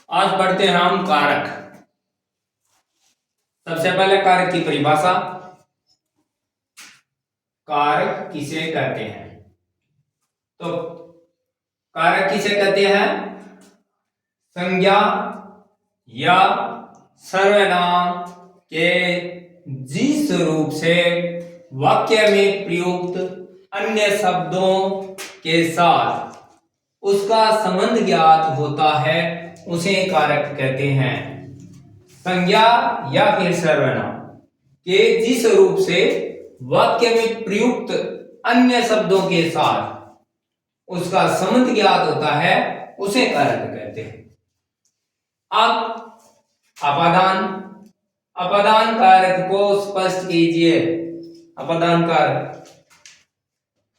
आज पढ़ते हैं हम कारक। सबसे पहले कारक की परिभाषा। कारक किसे कहते हैं? तो कारक किसे कहते हैं? संज्ञा या सर्वनाम के जिस रूप से वाक्य में प्रयुक्त अन्य शब्दों के साथ उसका संबंध ज्ञात होता है उसे कारक कहते हैं। संज्ञा या फिर सर्वनाम के जिस रूप से वाक्य में प्रयुक्त अन्य शब्दों के साथ उसका संबंध ज्ञात होता है उसे कारक कहते हैं। अब अपादान अपादान कारक को स्पष्ट कीजिए। अपादान कारक,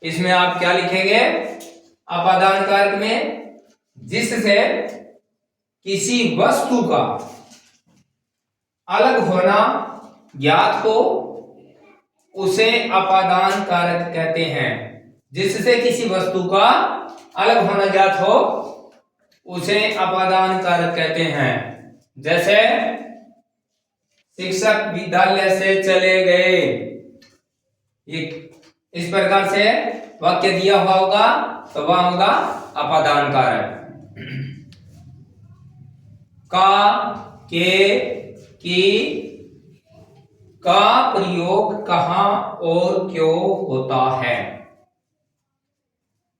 इसमें आप क्या लिखेंगे? अपादान कारक में जिससे किसी वस्तु का अलग होना ज्ञात हो उसे अपादान कारक कहते हैं। जिससे किसी वस्तु का अलग होना ज्ञात हो उसे अपादान कारक कहते हैं। जैसे शिक्षक विद्यालय से चले गए, इस प्रकार से वाक्य दिया हुआ होगा तो वह होगा अपादान कारक। का, के, की का प्रयोग कहां और क्यों होता है?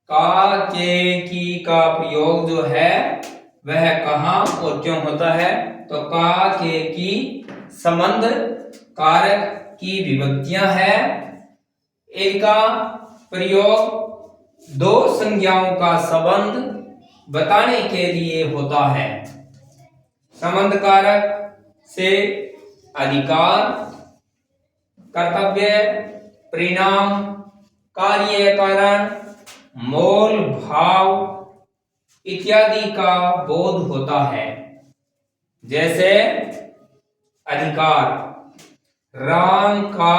का, के, की का प्रयोग जो है वह कहां और क्यों होता है? तो का, के, की संबंध कारक की विभक्तियां हैं। इनका प्रयोग दो संज्ञाओं का संबंध बताने के लिए होता है। संबंध कारक से अधिकार, कर्तव्य, परिणाम, कार्य, कारण, मोल, भाव इत्यादि का बोध होता है। जैसे अधिकार, राम का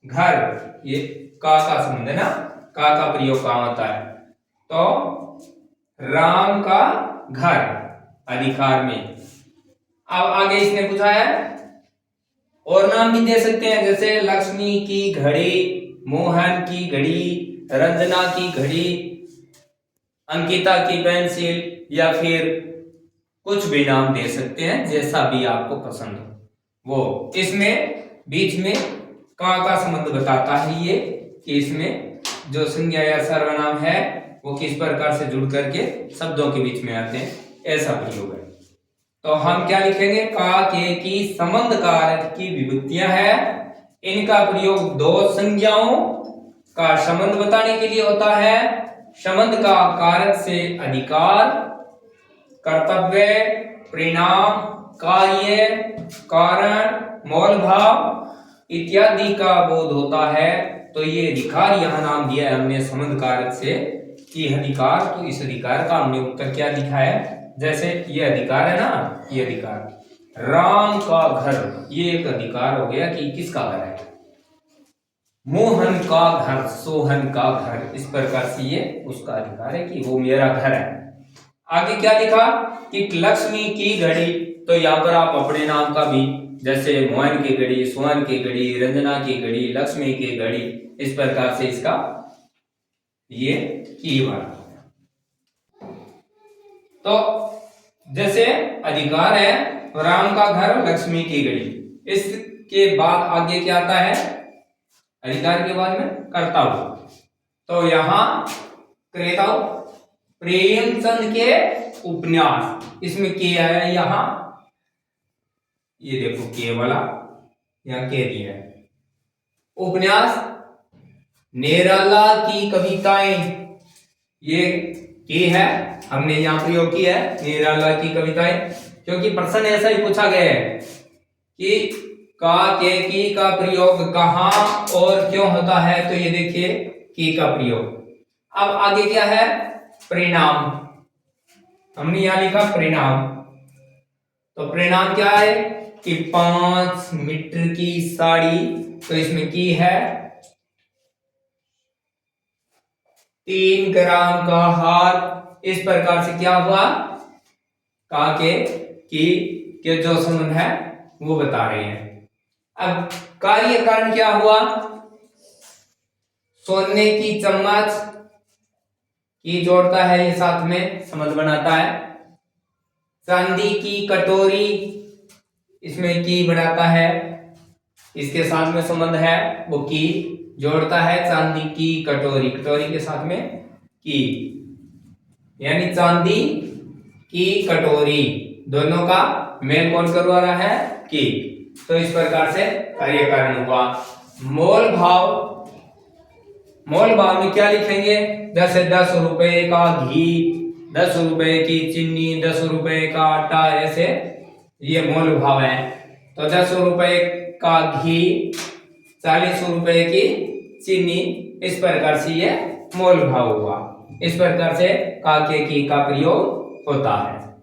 घर, ये का संबंध है ना, का प्रयोग कहां होता है? तो राम का घर अधिकार में। अब आगे इसने पूछा है और नाम भी दे सकते हैं, जैसे लक्ष्मी की घड़ी, मोहन की घड़ी, रंजना की घड़ी, अंकिता की पेंसिल, या फिर कुछ भी नाम दे सकते हैं जैसा भी आपको पसंद हो वो। इसमें बीच में का संबंध बताता है ये कि इसमें जो संज्ञा या सर्वनाम है वो किस प्रकार से जुड़ करके शब्दों के बीच में आते हैं, ऐसा प्रयोग है। तो हम क्या लिखेंगे? का, के, की संबंध कारक की विभक्तियां हैं। इनका प्रयोग दो संज्ञाओं का संबंध बताने के लिए होता है। संबंध का कारक से अधिकार, कर्तव्य, परिणाम, कार्य, कारण, मोल, भाव इत्यादि का बोध होता है। तो ये अधिकार यहां नाम दिया है हमने संबंध कारक से कि अधिकार, तो इस अधिकार का हमने उत्तर क्या लिखा है? जैसे ये अधिकार है ना, ये अधिकार राम का घर, ये एक अधिकार हो गया कि किसका घर है? मोहन का घर, सोहन का घर, इस प्रकार से ये उसका अधिकार है कि वो मेरा घर है। आगे क्या लिखा कि लक्ष्मी की घड़ी, तो यहाँ पर आप अपने नाम का भी, जैसे मोहन की घड़ी, सोहन की घड़ी, रंजना की घड़ी, लक्ष्मी की घड़ी, इस प्रकार से इसका ये कीवर्ड। तो जैसे अधिकार है राम का घर, लक्ष्मी की घड़ी, इसके बाद आगे क्या आता है? अधिकार के बाद में कर्तव्य। तो यहां क्रेताओं प्रेमचंद के उपन्यास, इसमें के है यहां, ये देखो के वाला यहां के दिया है। उपन्यास, निराला की कविताएं, ये के है, हमने यहां प्रयोग किया है निराला की कविताएं, क्योंकि प्रश्न ऐसा ही पूछा गया है कि का, के, की का प्रयोग कहां और क्यों होता है। तो ये देखिए की का प्रयोग। अब आगे क्या है? परिणाम, हमने यहां लिखा परिणाम। तो परिणाम क्या है कि 5 मीटर की साड़ी, तो इसमें की है 3 ग्राम का हार, इस प्रकार से क्या हुआ? का के जो संबंध है वो बता रहे हैं। अब कार्य कारण क्या हुआ? सोने की चम्मच की जोड़ता है, ये साथ में संबंध बनाता है। चांदी की कटोरी, इसमें की बनाता है, इसके साथ में संबंध है, वो की जोड़ता है। चांदी की कटोरी, कटोरी के साथ में की, यानी चांदी की कटोरी, दोनों का मेल कौन करवा रहा है? की। तो इस प्रकार से कार्य कारण हुआ। मोल भाव, मोल भाव में क्या लिखेंगे? जैसे 10 रुपए का घी, 10 रुपए की चीनी, 10 रुपए का आटा, ऐसे ये मोल भाव है। तो 10 रुपए का घी, 40 रुपए की चीनी, इस प्रकार से ये मोल भाव हुआ। इस प्रकार से का के की का प्रयोग होता है।